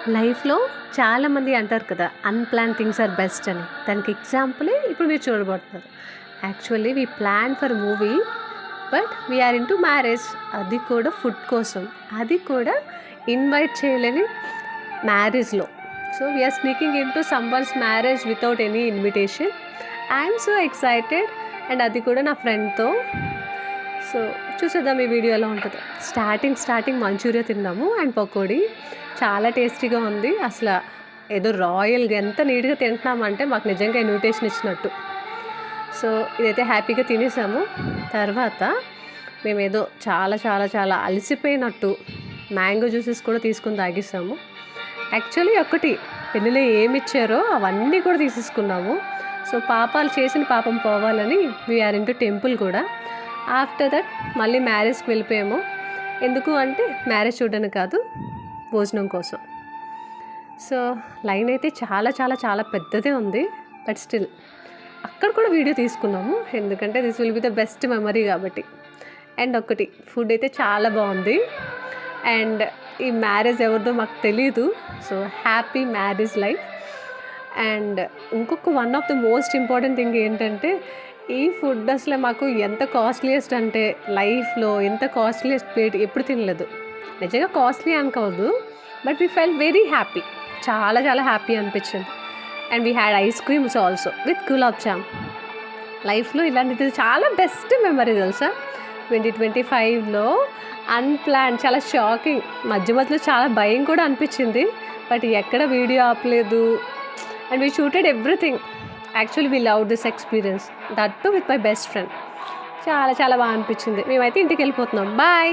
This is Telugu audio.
లైఫ్‌లో చాలామంది అంటారు కదా! అన్‌ప్లాన్డ్ థింగ్స్ ఆర్ బెస్ట్ అని. దానికి ఎగ్జాంపులే ఇప్పుడు మీరు చూడబోతున్నారు. Actually we plan for movie but we are into marriage. అది కూడా ఫుడ్ కోసం. అది కూడా ఇన్వైట్ చేయలేని మ్యారేజ్‌లో. So, we are sneaking into someone's marriage without any invitation. I am so excited and అది కూడా నా ఫ్రెండ్‌తో. సో, చూసేద్దాం ఈ వీడియో ఎలా ఉంటదో. స్టార్టింగ్ మంచూరియా తిన్నాము అండ్ పకోడీ. చాలా టేస్టీగా ఉంది. అసల ఏదో రాయల్‌గా ఎంత నీట్‌గా తింటున్నామంటే మాకు నిజంగా ఇన్విటేషన్ ఇచ్చినట్టు. సో, ఇదైతే హ్యాపీగా తినేసాము. తర్వాత మేమేదో చాలా అలసిపోయినట్టు మ్యాంగో జ్యూసెస్ కూడా తీసుకొని తాగేసాము. యాక్చువల్లీ ఒకటి పెళ్ళిలో ఏమిచ్చారో అవన్నీ కూడా తీసేసుకున్నాము. సో, పాపాలు చేసిన పాపం పోవాలని వీఆర్ ఇంటూ టెంపుల్ కూడా. ఆఫ్టర్ దట్ మళ్ళీ మ్యారేజ్కి వెళ్ళిపోయాము. ఎందుకు అంటే మ్యారేజ్ చూడడానికి కాదు, భోజనం కోసం. సో, లైన్ అయితే చాలా పెద్దదే ఉంది. బట్ స్టిల్ అక్కడ కూడా వీడియో తీసుకున్నాము. ఎందుకంటే this will be the best memory కాబట్టి. అండ్ ఒకటి ఫుడ్ అయితే చాలా బాగుంది. అండ్ ఈ మ్యారేజ్ ఎవరిదో మాకు తెలీదు. So, happy marriage life. And ఇంకొక one of the most important thing ఏంటంటే ఈ ఫుడ్ అసలు మాకు ఎంత కాస్ట్లీయెస్ట్ అంటే లైఫ్లో ఎంత కాస్ట్లీయెస్ట్ ప్లేట్ ఎప్పుడు తినలేదు. నిజంగా కాస్ట్లీ అనుకోవద్దు, but we fell very happy. చాలా హ్యాపీ అనిపించింది. And we had ice creams also with gulab jam. లైఫ్లో ఇలాంటిది చాలా బెస్ట్ మెమరీ తెలుసా. 2025లో అన్‌ప్లాన్డ్ చాలా షాకింగ్. మధ్యలో చాలా భయం కూడా అనిపించింది. బట్ ఎక్కడ వీడియో ఆపలేదు. And we shooted everything. Actually we love this experience. That too with my best friend. చాలా బాగా అనిపించింది. మేమైతే ఇంటికి వెళ్ళిపోతున్నాం. బాయ్.